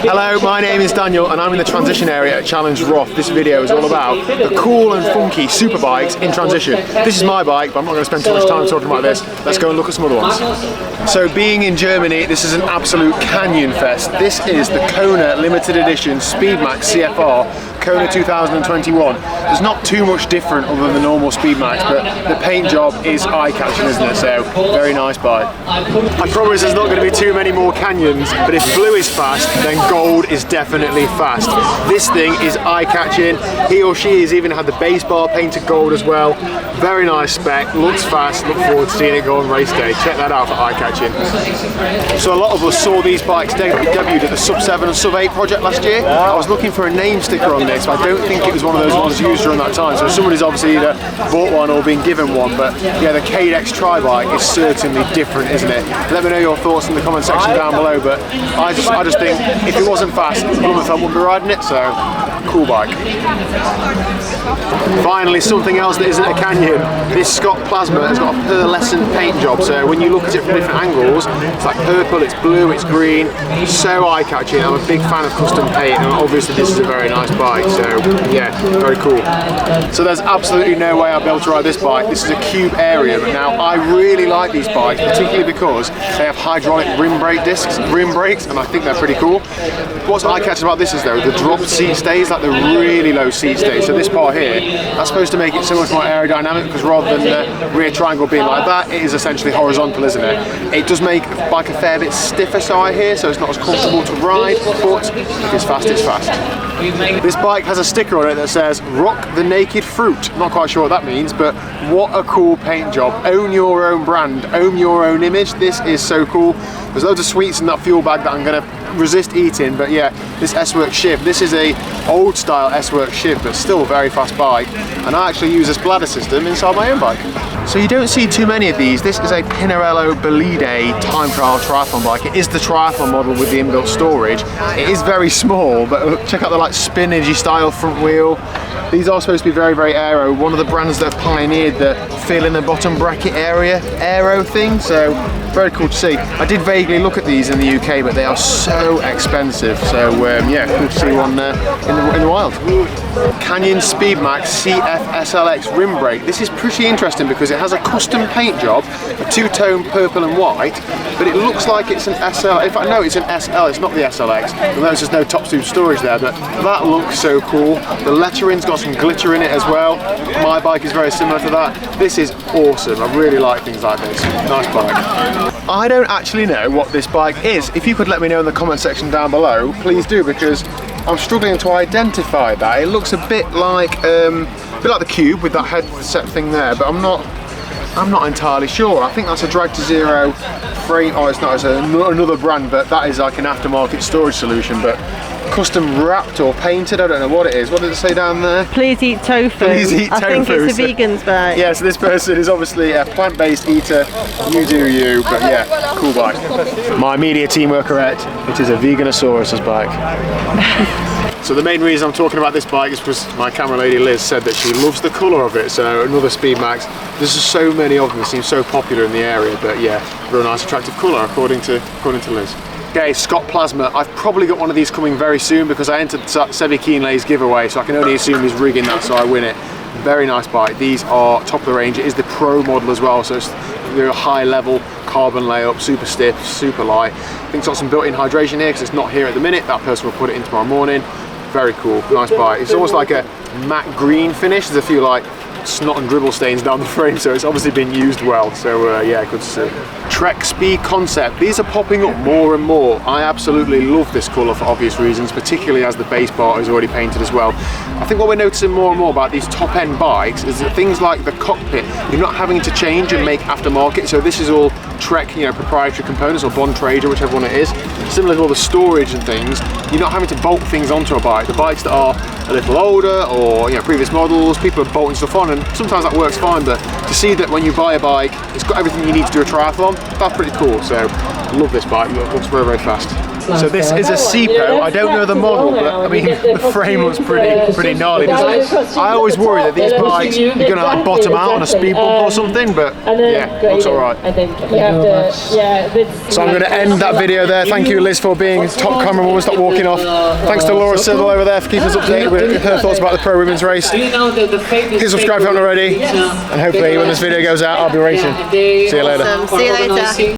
Hello, my name is Daniel and I'm in the transition area at Challenge Roth. This video is all about the cool and funky super bikes in transition. This is my bike, but I'm not going to spend too much time talking about this. Let's go and look at some other ones. So being in Germany, this is an absolute canyon fest. This is the Kona limited edition Speedmax CFR Kona 2021. There's not too much different other than the normal Speedmax, but the paint job is eye-catching, isn't it? So, very nice bike. I promise there's not going to be too many more canyons, but if blue is fast, then gold is definitely fast. This thing is eye-catching. He or she has even had the base bar painted gold as well. Very nice spec, looks fast, look forward to seeing it go on race day. Check that out for eye-catching. So a lot of us saw these bikes debuted at the Sub 7 and Sub 8 project last year. I was looking for a name sticker on this, but I don't think it was one of those ones used during that time. So somebody's obviously either bought one or been given one, but yeah, the Cadex Tri-Bike is certainly different, isn't it? Let me know your thoughts in the comment section down below, but I just think if it wasn't fast, Blumenthal wouldn't be riding it, so cool bike. Finally, something else that isn't a canyon. This Scott Plasma has got a pearlescent paint job, so when you look at it from different angles, it's like purple, it's blue, it's green, so eye-catching. I'm a big fan of custom paint, and obviously this is a very nice bike, so yeah, very cool. So there's absolutely no way I'll be able to ride this bike. This is a cube area, but now I really like these bikes, particularly because they have hydraulic rim brakes, and I think they're pretty cool. What's eye-catching about this is though, the dropped seat stays, like the really low seat stays. So this part here, that's supposed to make it so much more aerodynamic, because rather than the rear triangle being like that, it is essentially horizontal, isn't it? It does make the bike a fair bit stiffer, so I hear, so it's not as comfortable to ride, but if it's fast, it's fast. This bike has a sticker on it that says "Rock the Naked Fruit." Not quite sure what that means, but what a cool paint job. Own your own brand, own your own image. This is so cool. There's loads of sweets in that fuel bag that I'm going to resist eating, but yeah, this S-Works Shiv, this is a old style S-Works Shiv, but still a very fast bike, and I actually use this bladder system inside my own bike. So you don't see too many of these. This is a Pinarello time trial triathlon bike. It is the triathlon model with the inbuilt storage. It is very small, but check out the like spinach style front wheel. These are supposed to be very, very aero. One of the brands that have pioneered the fill in the bottom bracket area aero thing, so very cool to see. I did vaguely look at these in the UK, but they are so expensive, so yeah, cool to see one in the wild. Canyon Speedmax CF SLX rim brake. This is pretty interesting because it has a custom paint job, a two-tone purple and white, but it looks like it's an SL. In fact, no, it's an SL, it's not the SLX. You'll notice there's no top tube storage there, but that looks so cool. The lettering's got some glitter in it as well. My bike is very similar to that. This is awesome. I really like things like this. Nice bike. I don't actually know what this bike is. If you could let me know in the comment section down below, please do, because I'm struggling to identify that. It looks a bit like the Cube with that headset thing there, but I'm not entirely sure. I think that's a Drag to Zero frame. Oh, it's not. It's another brand, but that is like an aftermarket storage solution, but custom wrapped or painted. I don't know what it is. What did it say down there? Please eat tofu. Please eat tofu. I think it's a vegan's bike. Yeah, so this person is obviously a plant-based eater. You do you, but yeah, cool bike. My media team were correct. It is a vegan Asaurus bike. So the main reason I'm talking about this bike is because my camera lady Liz said that she loves the colour of it, so another Speedmax. There's just so many of them, they seem so popular in the area, but yeah, real nice attractive colour according to Liz. Okay, Scott Plasma. I've probably got one of these coming very soon because I entered Sebi Keenlay's giveaway, so I can only assume he's rigging that so I win it. Very nice bike. These are top of the range. It is the Pro model as well, so it's a high level carbon layup, super stiff, super light. I think it's got some built-in hydration here because it's not here at the minute. That person will put it in tomorrow morning. Very cool, nice bike. It's almost like a matte green finish. There's a few like snot and dribble stains down the frame, so it's obviously been used well, so yeah, good to see. Trek Speed Concept. These are popping up more and more. I absolutely love this colour for obvious reasons, particularly as the base part is already painted as well. I think what we're noticing more and more about these top end bikes is that things like the cockpit, you're not having to change and make aftermarket, so this is all Trek, proprietary components, or Bontrager, whichever one it is. Similar to all the storage and things, you're not having to bolt things onto a bike. The bikes that are a little older or previous models, people are bolting stuff on, and sometimes that works fine, but to see that when you buy a bike, it's got everything you need to do a triathlon, that's pretty cool. So love this bike, it looks very, very fast. So this is a Sepo. I don't know the model, but I mean the frame looks pretty gnarly, doesn't it? I always worry that these bikes are going to like bottom out on a speed bump or something, but yeah, looks alright. So I'm going to end that video there. Thank you, Liz, for being top camera woman. Stop walking off. Thanks to Laura Siddle over there for keeping us up to date with her thoughts about the Pro Women's race. Please subscribe if you haven't already, and hopefully when this video goes out, I'll be racing. See you later. See you later.